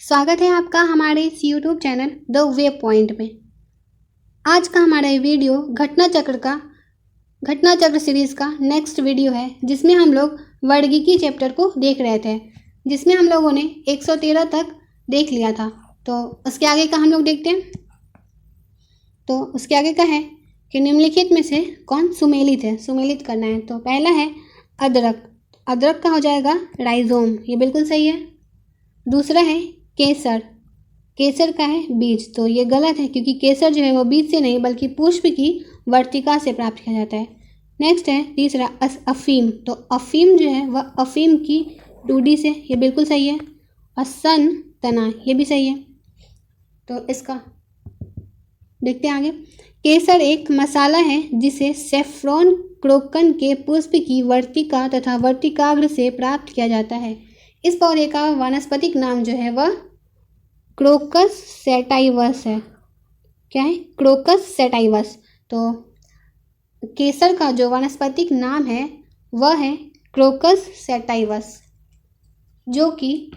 स्वागत है आपका हमारे इस YouTube channel the way point में। आज का हमारा ये वीडियो घटना चक्र सीरीज का नेक्स्ट वीडियो है, जिसमें हम लोग वर्गीकी चैप्टर को देख रहे थे, जिसमें हम लोगों ने 113 तक देख लिया था। तो उसके आगे का हम लोग देखते हैं। तो उसके आगे का है कि निम्नलिखित में से कौन सुमेलित है, सुमेलित करना है। तो पहला है अदरक, अदरक का हो जाएगा राइजोम, ये बिल्कुल सही है। दूसरा है केसर, केसर का है बीज, तो ये गलत है क्योंकि केसर जो है वो बीज से नहीं बल्कि पुष्प की वर्तिका से प्राप्त किया जाता है। नेक्स्ट है तीसरा अफीम, तो अफीम जो है वह अफीम की डूडी से, ये बिल्कुल सही है। और सन, तना, ये भी सही है। तो इसका देखते हैं आगे। केसर एक मसाला है जिसे सेफ्रॉन क्रोकन के पुष्प की वर्तिका तथा वर्तिकाग्र से प्राप्त किया जाता है। इस पौधे का वानस्पतिक नाम जो है वह क्रोकस सैटाइवस है। क्या है? क्रोकस सैटाइवस। तो केसर का जो वानस्पतिक नाम है वह है क्रोकस सैटाइवस, जो कि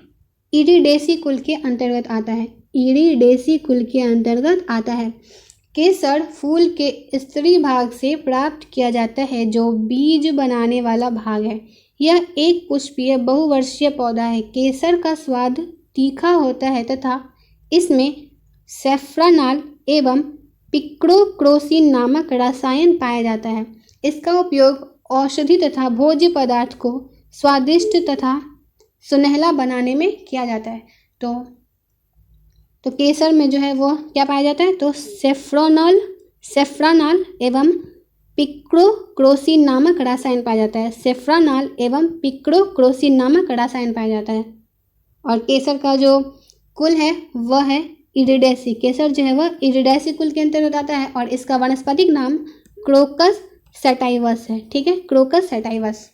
इरिडेसी कुल के अंतर्गत आता है। इरिडेसी कुल के अंतर्गत आता है। केसर फूल के स्त्री भाग से प्राप्त किया जाता है, जो बीज बनाने वाला भाग है। यह एक पुष्पीय बहुवर्षीय पौधा है। केसर का स्वाद तीखा होता है तथा इसमें सेफ्रानॉल एवं पिक्रोक्रोसिन नामक रसायन पाया जाता है। इसका उपयोग औषधि तथा भोज्य पदार्थ को स्वादिष्ट तथा सुनहला बनाने में किया जाता है। तो केसर में जो है वो क्या पाया जाता है? तो सेफ्रानॉल एवं पिक्रोक्रोसिन नामक रसायन पाया जाता है। सेफ्रानॉल एवं पिक्रोक्रोसिन नामक रसायन पाया जाता है। और केसर का जो कुल है वह है इरिडेसी। केसर जो है वह इरिडेसी कुल के अंतर्गत आता है और इसका वानस्पतिक नाम क्रोकस सैटाइवस है। ठीक है, क्रोकस सैटाइवस।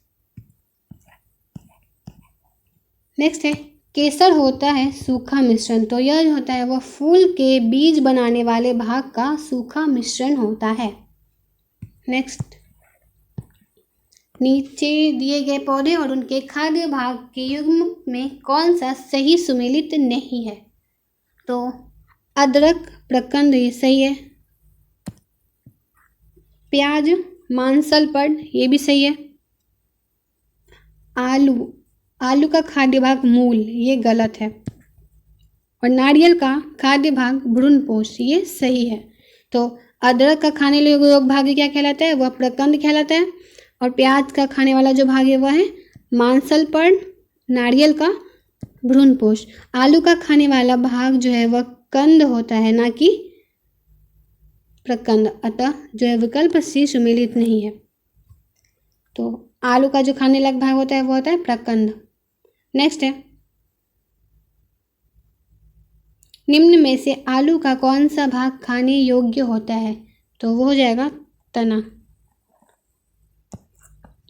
नेक्स्ट है केसर होता है सूखा मिश्रण, तो यह जो होता है वह फूल के बीज बनाने वाले भाग का सूखा मिश्रण होता है। नेक्स्ट, नीचे दिए गए पौधे और उनके खाद्य भाग के युग्म में कौन सा सही सुमेलित नहीं है? तो अदरक, प्रकंद, ये सही है। प्याज, मांसल पड, ये भी सही है। आलू का खाद्य भाग मूल, ये गलत है। और नारियल का खाद्य भाग भ्रूणपोष, ये सही है। तो अदरक का खाने योग्य भाग क्या कहलाता है? वह प्रकंद कहलाता है। और प्याज का खाने वाला जो भाग है वह है मांसल पड। नारियल का भ्रूणपोष। आलू का खाने वाला भाग जो है वह कंद होता है, ना कि प्रकंद। अतः जो है विकल्प सी सुमेलित नहीं है। तो आलू का जो खाने लायक भाग होता है वो होता है प्रकंद। नेक्स्ट है, निम्न में से आलू का कौन सा भाग खाने योग्य होता है? तो वो हो जाएगा तना।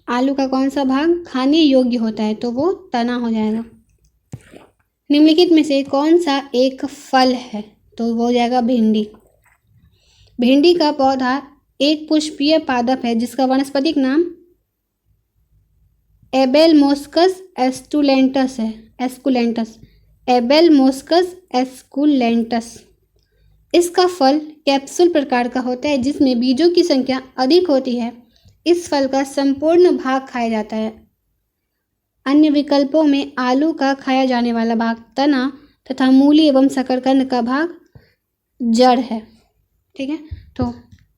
आलू का कौन सा भाग खाने योग्य होता है? तो वो तना हो जाएगा। निम्नलिखित में से कौन सा एक फल है? तो वो हो जाएगा भिंडी। भिंडी का पौधा एक पुष्पीय पादप है जिसका वानस्पतिक नाम एबेलमोस्कस एस्कुलेंटस है। एबेलमोस्कस एस्कुलेंटस। इसका फल कैप्सूल प्रकार का होता है जिसमें बीजों की संख्या अधिक होती है। इस फल का संपूर्ण भाग खाया जाता है। अन्य विकल्पों में आलू का खाया जाने वाला भाग तना तथा मूली एवं शकरकंद का भाग जड़ है। ठीक है, तो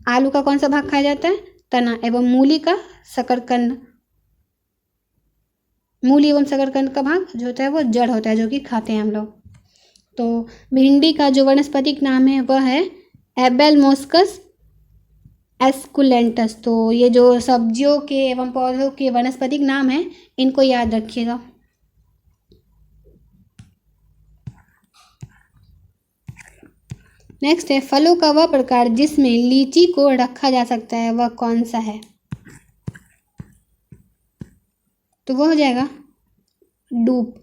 आलू का कौन सा भाग खाया जाता है? तना एवं मूली एवं शकरकंद का भाग जो होता है वो जड़ होता है, जो कि खाते हैं हम लोग। तो भिंडी का जो वानस्पतिक नाम है वह है एबेलमोस्कस एस्कुलेंटस। तो ये जो सब्जियों के एवं पौधों के वानस्पतिक नाम है, इनको याद रखिएगा। नेक्स्ट है, फलों का वह प्रकार जिसमें लीची को रखा जा सकता है वह कौन सा है? तो वह हो जाएगा डूप।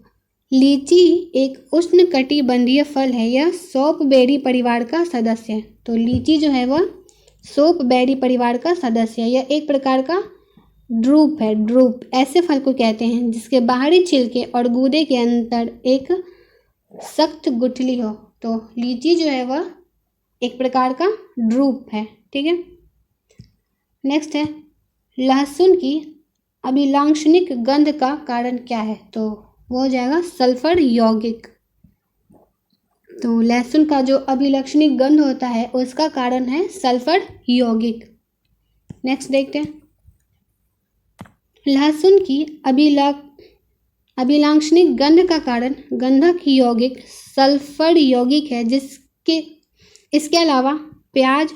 लीची एक उष्णकटिबंधीय फल है। यह सोप बेरी परिवार का सदस्य है। तो लीची जो है वह सोप बेरी परिवार का सदस्य है। यह एक प्रकार का ड्रूप है। ड्रूप ऐसे फल को कहते हैं जिसके बाहरी छिलके और गूदे के अंदर एक सख्त गुठली हो। तो लीची जो है वह एक प्रकार का ड्रूप है। ठीक है, नेक्स्ट है लहसुन की अभिलाक्षणिक गंध का कारण क्या है? तो वो हो जाएगा सल्फर यौगिक। तो लहसुन का जो अभिलक्षणिक गंध होता है उसका कारण है सल्फर यौगिक। नेक्स्ट देखते हैं लहसुन की अभिलाक्षणिक गंध का कारण गंधक यौगिक सल्फर यौगिक है, इसके अलावा प्याज,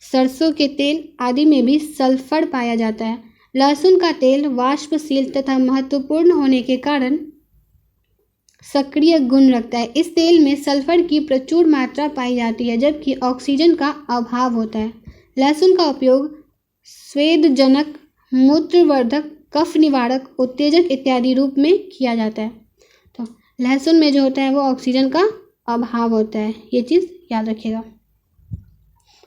सरसों के तेल आदि में भी सल्फर पाया जाता है। लहसुन का तेल वाष्पशील तथा महत्वपूर्ण होने के कारण सक्रिय गुण रखता है। इस तेल में सल्फर की प्रचुर मात्रा पाई जाती है जबकि ऑक्सीजन का अभाव होता है। लहसुन का उपयोग स्वेदजनक, मूत्रवर्धक, कफ निवारक, उत्तेजक इत्यादि रूप में किया जाता है। तो लहसुन में जो होता है वो ऑक्सीजन का अभाव होता है, ये चीज़ याद रखिएगा।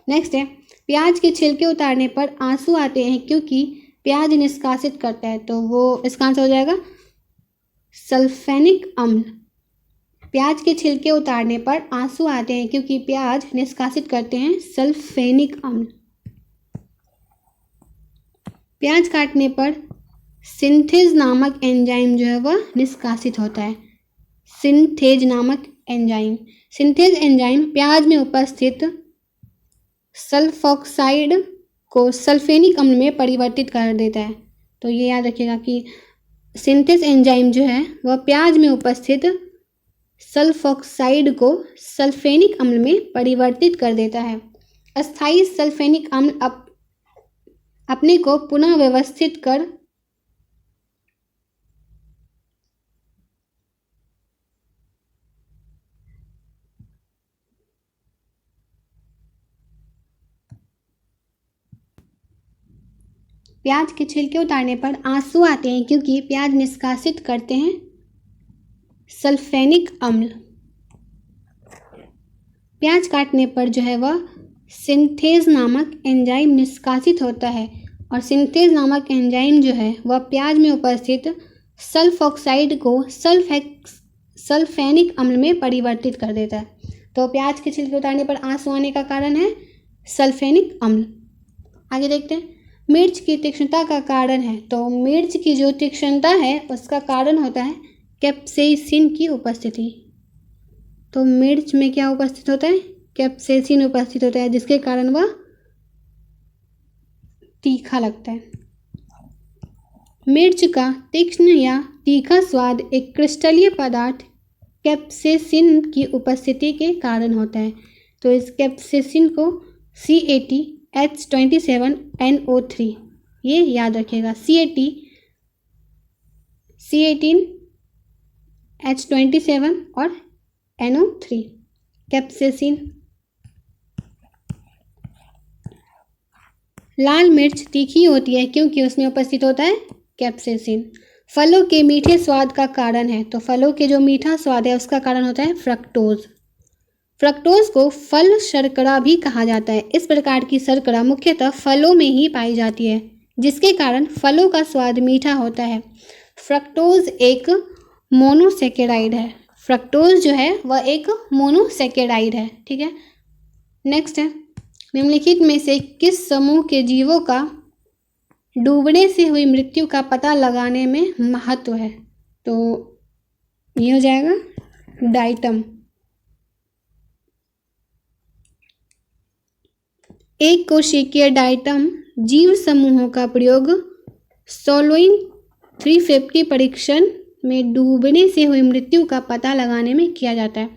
नेक्स्ट है प्याज के छिलके उतारने पर आंसू आते हैं क्योंकि प्याज निष्कासित करता है। तो वो इसका आंसर हो जाएगा सल्फेनिक अम्ल। प्याज के छिलके उतारने पर आंसू आते हैं क्योंकि प्याज निष्कासित करते हैं सल्फेनिक अम्ल। प्याज काटने पर सिंथेज नामक एंजाइम जो है वह निष्कासित होता है। सिंथेज नामक एंजाइम, सिंथेज एंजाइम प्याज में उपस्थित सल्फॉक्साइड को सल्फेनिक अम्ल में परिवर्तित कर देता है। तो ये याद रखिएगा कि सिंथेज एंजाइम जो है वह प्याज में उपस्थित सल्फॉक्साइड को सल्फेनिक अम्ल में परिवर्तित कर देता है। अस्थायी सल्फेनिक अम्ल अपने को पुनः व्यवस्थित कर प्याज के छिलके उतारने पर आंसू आते हैं क्योंकि प्याज निष्कासित करते हैं सल्फेनिक अम्ल। प्याज काटने पर जो है वह सिंथेज नामक एंजाइम निष्कासित होता है और सिंथेज नामक एंजाइम जो है वह प्याज में उपस्थित सल्फॉक्साइड को सल्फेनिक अम्ल में परिवर्तित कर देता है। तो प्याज के छिलके उतारने पर आंसू आने का कारण है सल्फेनिक अम्ल। आगे देखते हैं मिर्च की तीक्ष्णता का कारण है। तो मिर्च की जो तीक्ष्णता है उसका कारण होता है कैप्सेसिन की उपस्थिति। तो मिर्च में क्या उपस्थित होता है? कैप्सेसिन उपस्थित होता है जिसके कारण वह तीखा लगता है। मिर्च का तीक्ष्ण या तीखा स्वाद एक क्रिस्टलीय पदार्थ कैप्सेसिन की उपस्थिति के कारण होता है। तो इस कैप्सेसिन को CATH27NO3 ये याद रखिएगा। C18H27 और NO3 कैप्सेसिन। लाल मिर्च तीखी होती है क्योंकि उसमें उपस्थित होता है कैप्सेसिन। फलों के मीठे स्वाद का कारण है। तो फलों के जो मीठा स्वाद है उसका कारण होता है फ्रक्टोज। फ्रक्टोज को फल शर्करा भी कहा जाता है। इस प्रकार की शर्करा मुख्यतः फलों में ही पाई जाती है जिसके कारण फलों का स्वाद मीठा होता है। फ्रक्टोज एक मोनोसेकेराइड है। फ्रक्टोज जो है वह एक मोनोसेकेराइड है। ठीक है, नेक्स्ट है निम्नलिखित में से किस समूह के जीवों का डूबने से हुई मृत्यु का पता लगाने में महत्व है? तो ये हो जाएगा डाइटम। एक कोशिकीय डाइटम जीव समूहों का प्रयोग सोलोइंग 350 परीक्षण में डूबने से हुई मृत्यु का पता लगाने में किया जाता है।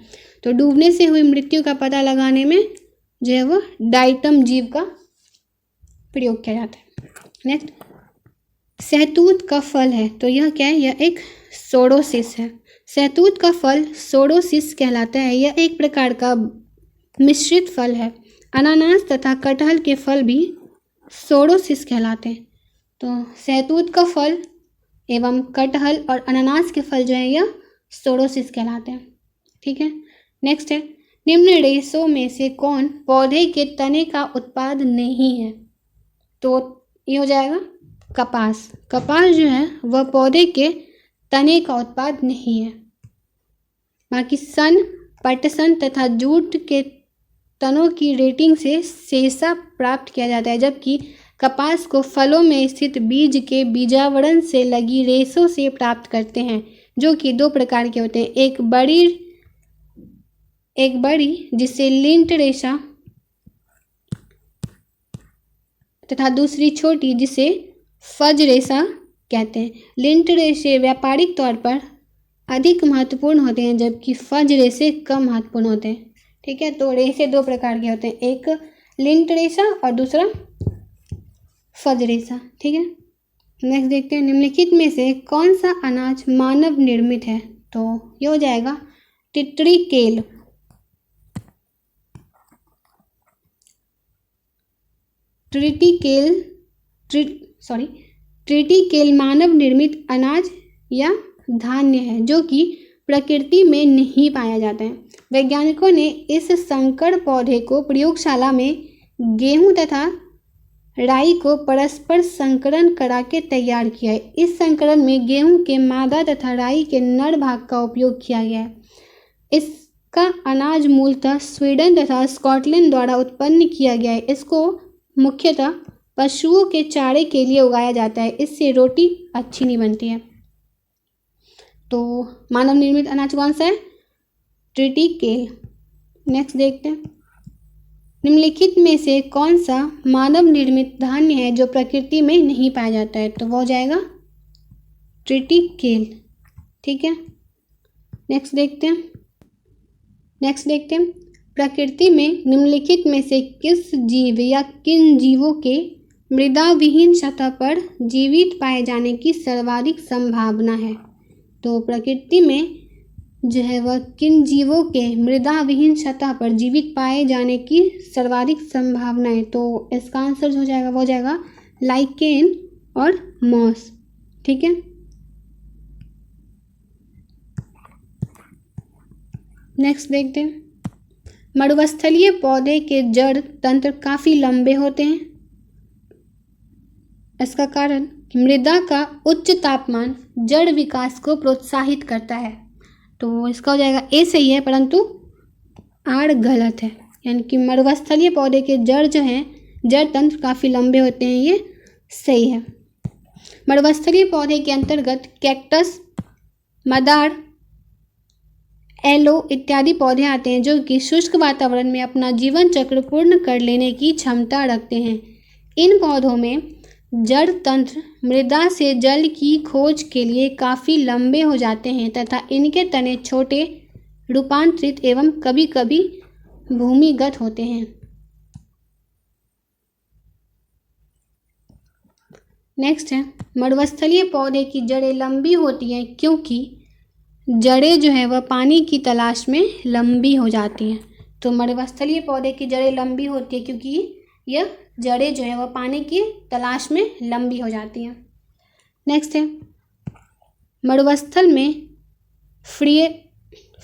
तो डूबने से हुई मृत्यु का पता लगाने में जो है वो डाइटम जीव का प्रयोग किया जाता है। नेक्स्ट सहतूत का फल है। तो यह क्या है? यह एक सोडोसिस है। सहतूत का फल सोडोसिस कहलाता है। यह एक प्रकार का मिश्रित फल है। अनानास तथा कटहल के फल भी सोडोसिस कहलाते हैं। तो सहतूत का फल एवं कटहल और अनानास के फल जो है यह सोडोसिस कहलाते हैं। ठीक है, नेक्स्ट है निम्न रेशों में से कौन पौधे के तने का उत्पाद नहीं है? तो ये हो जाएगा कपास। कपास जो है वह पौधे के तने का उत्पाद नहीं है। बाकी सन, पटसन तथा जूट के तनों की रेटिंग से सेसा प्राप्त किया जाता है, जबकि कपास को फलों में स्थित बीज के बीजावरण से लगी रेशों से प्राप्त करते हैं, जो कि दो प्रकार के होते हैं, एक बड़ी जिसे लिंट रेशा तथा दूसरी छोटी जिसे फज रेशा कहते हैं। लिंट रेशे व्यापारिक तौर पर अधिक महत्वपूर्ण होते हैं, जबकि फज रेशे कम महत्वपूर्ण होते हैं। ठीक है, तो रेशे दो प्रकार के होते हैं, एक लिंट रेशा और दूसरा फज रेशा। ठीक है, नेक्स्ट देखते हैं, निम्नलिखित में से कौन सा अनाज मानव निर्मित है? तो ये हो जाएगा ट्रिटिकेल। ट्रिटिकेल मानव निर्मित अनाज या धान्य है जो कि प्रकृति में नहीं पाया जाता है। वैज्ञानिकों ने इस संकर पौधे को प्रयोगशाला में गेहूं तथा राई को परस्पर संकरण करा के तैयार किया है। इस संकरण में गेहूं के मादा तथा राई के नर भाग का उपयोग किया गया है। इसका अनाज मूलतः स्वीडन तथा स्कॉटलैंड द्वारा उत्पन्न किया गया है। इसको मुख्यतः पशुओं के चारे के लिए उगाया जाता है, इससे रोटी अच्छी नहीं बनती है। तो मानव निर्मित अनाज कौन सा है? ट्रिटिकेल। नेक्स्ट देखते हैं, निम्नलिखित में से कौन सा मानव निर्मित धान्य है जो प्रकृति में नहीं पाया जाता है? तो वो हो जाएगा ट्रिटिकेल। ठीक है, नेक्स्ट देखते हैं, प्रकृति में निम्नलिखित में से किस जीव या किन जीवों के मृदा विहीन सतह पर जीवित पाए जाने की सर्वाधिक संभावना है? तो प्रकृति में जो है वह किन जीवों के मृदा विहीन सतह पर जीवित पाए जाने की सर्वाधिक संभावना है? तो इसका आंसर जो हो जाएगा वो हो जाएगा लाइकेन और मॉस। ठीक है, नेक्स्ट देखते हैं, मरुस्थलीय पौधे के जड़ तंत्र काफ़ी लंबे होते हैं। इसका कारण मृदा का उच्च तापमान जड़ विकास को प्रोत्साहित करता है। तो इसका हो जाएगा ए सही है, परंतु आर गलत है, यानी कि मरुस्थलीय पौधे के जड़ जो हैं जड़ तंत्र काफ़ी लंबे होते हैं, ये सही है। मरुस्थलीय पौधे के अंतर्गत कैक्टस, मदार, एलो इत्यादि पौधे आते हैं जो कि शुष्क वातावरण में अपना जीवन चक्र पूर्ण कर लेने की क्षमता रखते हैं। इन पौधों में जड़ तंत्र मृदा से जल की खोज के लिए काफ़ी लंबे हो जाते हैं तथा इनके तने छोटे, रूपांतरित एवं कभी कभी भूमिगत होते हैं। नेक्स्ट है, मरुस्थलीय पौधे की जड़ें लंबी होती हैं क्योंकि जड़ें जो है वह पानी की तलाश में लंबी हो जाती हैं। तो मरुस्थलीय पौधे की जड़ें लंबी होती है क्योंकि यह जड़ें जो है वह पानी की तलाश में लंबी हो जाती हैं। नेक्स्ट है, मरुस्थल में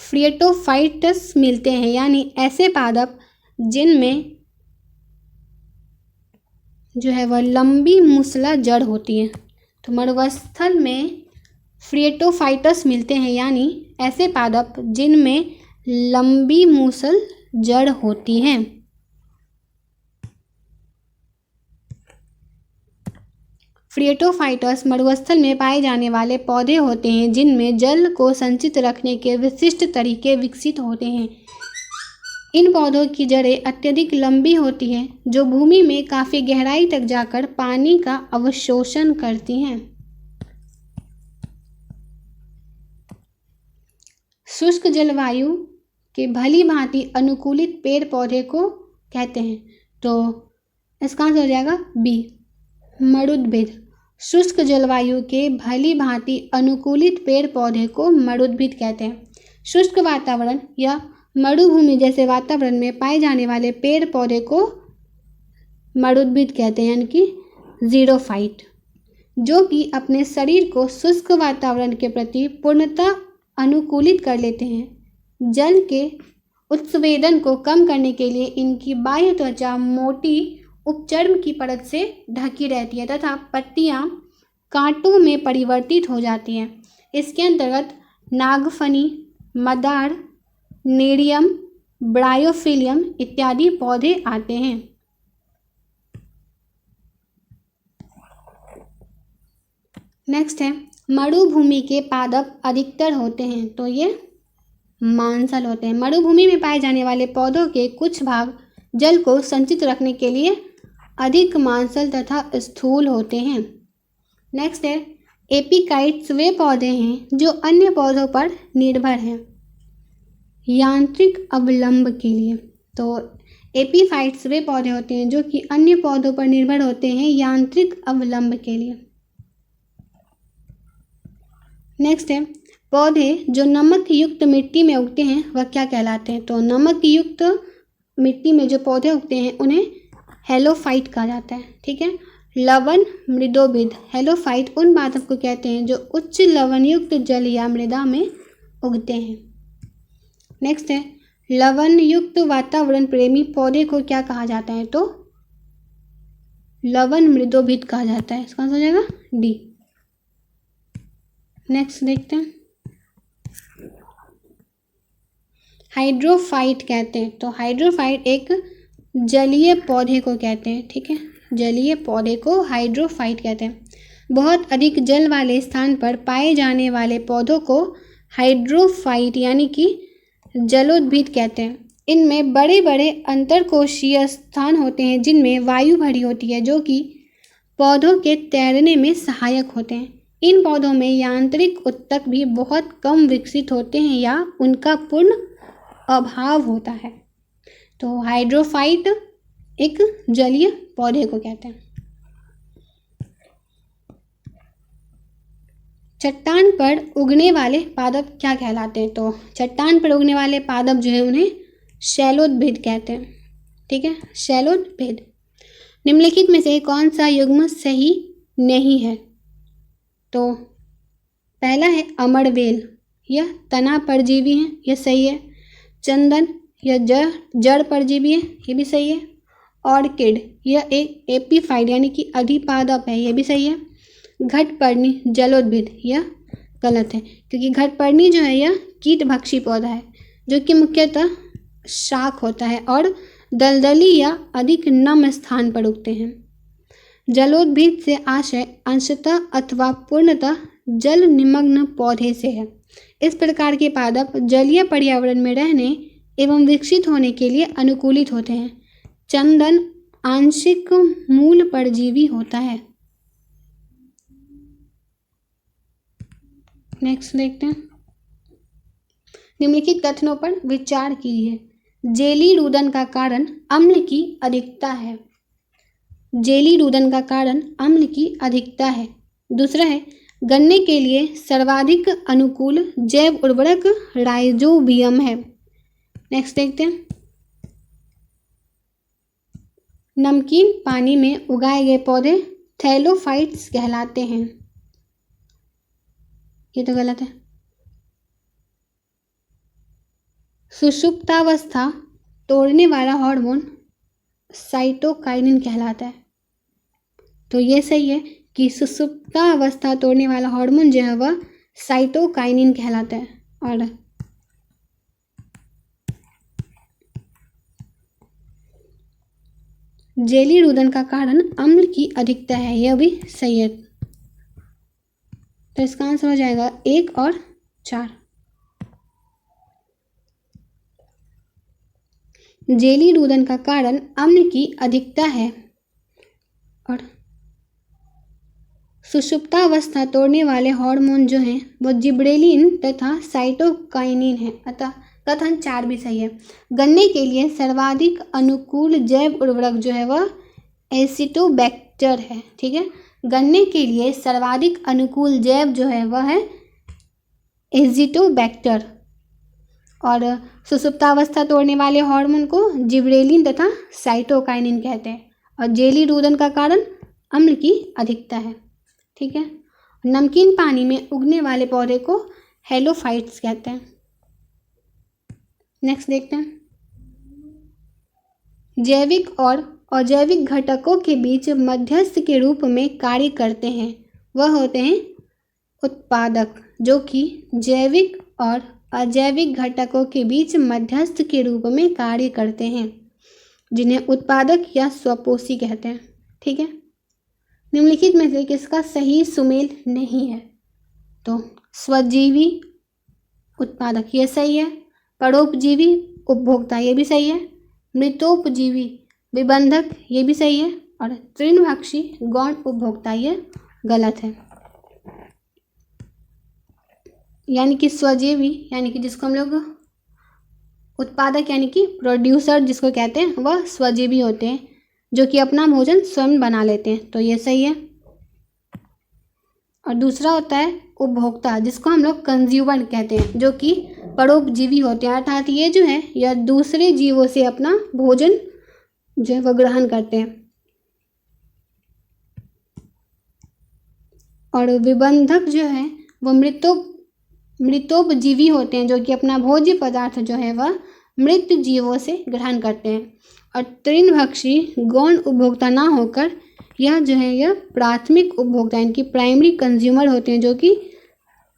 फ्रिएटोफाइट्स मिलते हैं, यानी ऐसे पादप जिनमें जो है वह लंबी मूसला जड़ होती है। तो मरुस्थल में फ्रिएटोफाइट्स मिलते हैं, यानी ऐसे पादप जिनमें लंबी मूसल जड़ होती हैं। फ्रिएटोफाइट्स मरुस्थल में पाए जाने वाले पौधे होते हैं जिनमें जल को संचित रखने के विशिष्ट तरीके विकसित होते हैं। इन पौधों की जड़ें अत्यधिक लंबी होती हैं जो भूमि में काफ़ी गहराई तक जाकर पानी का अवशोषण करती हैं। शुष्क जलवायु के भली भांति अनुकूलित पेड़ पौधे को कहते हैं। तो इसका आंसर हो जाएगा बी, मरुद्भिद। शुष्क जलवायु के भली भांति अनुकूलित पेड़ पौधे को मरुद्भिद कहते हैं। शुष्क वातावरण या मरुभूमि जैसे वातावरण में पाए जाने वाले पेड़ पौधे को मरुद्भिद कहते हैं, यानी कि जीरोफाइट, जो कि अपने शरीर को शुष्क वातावरण के प्रति पूर्णतः अनुकूलित कर लेते हैं। जल के उत्सवेदन को कम करने के लिए इनकी बाह्य त्वचा मोटी उपचर्म की परत से ढकी रहती है तथा पत्तियां कांटों में परिवर्तित हो जाती हैं। इसके अंतर्गत नागफनी, मदार, नेरियम, ब्रायोफिलियम इत्यादि पौधे आते हैं। नेक्स्ट है मरुभूमि के पादप अधिकतर होते हैं, तो ये मांसल होते हैं। मरुभूमि में पाए जाने वाले पौधों के कुछ भाग जल को संचित रखने के लिए अधिक मांसल तथा स्थूल होते हैं। नेक्स्ट है एपिकाइट्स वे पौधे हैं जो अन्य पौधों पर निर्भर हैं यांत्रिक अवलंब के लिए। तो एपीफाइट्स वे पौधे होते हैं जो कि अन्य पौधों पर निर्भर होते हैं यांत्रिक अवलंब के लिए। नेक्स्ट है पौधे जो नमक युक्त मिट्टी में उगते हैं वह क्या कहलाते हैं? तो नमक युक्त मिट्टी में जो पौधे उगते हैं उन्हें हेलोफाइट कहा जाता है। ठीक है। लवण मृदोभिद, हेलोफाइट उन पादप को कहते हैं जो उच्च लवण युक्त जल या मृदा में उगते हैं। नेक्स्ट है लवण युक्त वातावरण प्रेमी पौधे को क्या कहा जाता है? तो लवण मृदोभिद कहा जाता है। इसका आंसर हो जाएगा डी। नेक्स्ट देखते हैं हाइड्रोफाइट कहते हैं। तो हाइड्रोफाइट एक जलीय पौधे को कहते हैं। ठीक है, जलीय पौधे को हाइड्रोफाइट कहते हैं। बहुत अधिक जल वाले स्थान पर पाए जाने वाले पौधों को हाइड्रोफाइट यानी कि जलोद्भिद कहते हैं। इनमें बड़े बड़े अंतरकोशीय स्थान होते हैं जिनमें वायु भरी होती है जो कि पौधों के तैरने में सहायक होते हैं। इन पौधों में यांत्रिक ऊतक भी बहुत कम विकसित होते हैं या उनका पूर्ण अभाव होता है। तो हाइड्रोफाइट एक जलीय पौधे को कहते हैं। चट्टान पर उगने वाले पादप क्या कहलाते हैं? तो चट्टान पर उगने वाले पादप जो है उन्हें शैलोद्भिद कहते हैं। ठीक है, शैलोद्भिद। निम्नलिखित में से कौन सा युग्म सही नहीं है? तो पहला है अमरवेल, यह तना परजीवी है, यह सही है। चंदन यह जड़ परजीवी है, ये भी सही है। ऑर्किड यह एक एपीफाइट यानी कि अधिपादप है, यह भी सही है। घटपर्णी जलोद्भिद यह गलत है क्योंकि घटपर्णी जो है यह कीटभक्षी पौधा है जो कि मुख्यतः शाक होता है और दलदली या अधिक नम स्थान पर उगते हैं। जलोद्भिद से आशय अंशतः अथवा पूर्णतः जल निमग्न पौधे से है। इस प्रकार के पादप जलीय पर्यावरण में रहने एवं विकसित होने के लिए अनुकूलित होते हैं। चंदन आंशिक मूल परजीवी होता है। नेक्स्ट देखते हैं निम्नलिखित कथनों पर विचार कीजिए। जेली रुदन का कारण अम्ल की अधिकता है। जेली रुदन का कारण अम्ल की अधिकता है। दूसरा है गन्ने के लिए सर्वाधिक अनुकूल जैव उर्वरक राइजोबियम है। नेक्स्ट देखते हैं नमकीन पानी में उगाए गए पौधे थैलोफाइट्स कहलाते हैं। ये तो गलत है। सुषुप्तावस्था तोड़ने वाला हार्मोन साइटोकाइनिन कहलाता है। तो ये सही है कि सुषुप्तावस्था तोड़ने वाला हार्मोन जो है वह साइटोकाइनिन कहलाता है। और जेली रुदन का कारण अम्ल की अधिकता है, यह भी सही है। तो इसका आंसर हो जाएगा 1 और 4। जेली रुदन का कारण अम्ल की अधिकता है और सुषुप्तावस्था तोड़ने वाले हार्मोन जो हैं वो जिब्रेलिन तथा साइटोकाइनिन है। अतः कथन 4 भी सही है। गन्ने के लिए सर्वाधिक अनुकूल जैव उर्वरक जो है वह एसिटोबैक्टर है। ठीक है, गन्ने के लिए सर्वाधिक अनुकूल जैव जो है वह है एजिटोबैक्टर और सुषुप्तावस्था तोड़ने वाले हार्मोन को जिब्रेलिन तथा साइटोकाइनिन कहते हैं। और जेली रुदन का कारण अम्ल की अधिकता है। ठीक है, नमकीन पानी में उगने वाले पौधे को हेलोफाइट्स कहते हैं। नेक्स्ट देखते हैं जैविक और अजैविक घटकों के बीच मध्यस्थ के रूप में कार्य करते हैं वह होते हैं उत्पादक, जो कि जैविक और अजैविक घटकों के बीच मध्यस्थ के रूप में कार्य करते हैं, जिन्हें उत्पादक या स्वपोषी कहते हैं। ठीक है, निम्नलिखित में से किसका सही सुमेल नहीं है? तो स्वजीवी उत्पादक ये सही है, परोपजीवी उपभोक्ता ये भी सही है, मृतोपजीवी विबंधक ये भी सही है, और तृणभक्षी गौण उपभोक्ता ये गलत है। यानी कि स्वजीवी यानी कि जिसको हम लोग उत्पादक यानी कि प्रोड्यूसर जिसको कहते हैं वह स्वजीवी होते हैं, जो कि अपना भोजन स्वयं बना लेते हैं, तो ये सही है। और दूसरा होता है उपभोक्ता जिसको हम लोग कंज्यूमर कहते हैं, जो कि परोपजीवी होते हैं, अर्थात ये जो है यह दूसरे जीवों से अपना भोजन जो है वह ग्रहण करते हैं। और विबंधक जो है वह मृतोपजीवी होते हैं, जो कि अपना भोज्य पदार्थ जो है वह मृत जीवों से ग्रहण करते हैं। और तृणभक्षी गौण उपभोक्ता ना होकर यह जो है यह प्राथमिक उपभोक्ता यानी कि प्राइमरी कंज्यूमर होते हैं, जो कि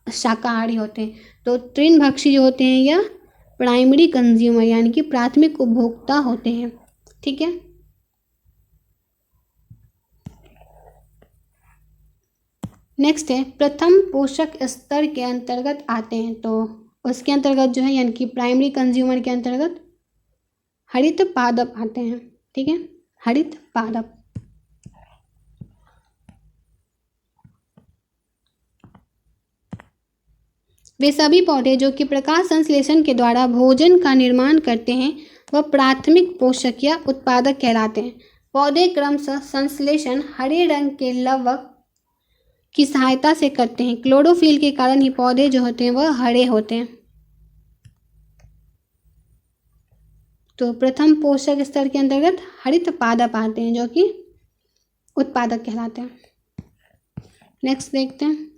शाकाहारी होते हैं। तो तृणभक्षी जो होते हैं यह प्राइमरी कंज्यूमर यानी कि प्राथमिक उपभोक्ता होते हैं। ठीक है, नेक्स्ट है प्रथम पोषक स्तर के अंतर्गत आते हैं, तो उसके अंतर्गत जो है यानी कि प्राइमरी कंज्यूमर के अंतर्गत हरित पादप आते हैं। ठीक है, हरित पादप। वे सभी पौधे जो कि प्रकाश संश्लेषण के द्वारा भोजन का निर्माण करते हैं वह प्राथमिक पोषक या उत्पादक कहलाते हैं। पौधे क्रमशः संश्लेषण हरे रंग के लवक की सहायता से करते हैं। क्लोरोफिल के कारण ही पौधे जो होते हैं वह हरे होते हैं। तो प्रथम पोषक स्तर के अंतर्गत हरित पादप आते हैं, जो कि उत्पादक कहलाते हैं। नेक्स्ट देखते हैं।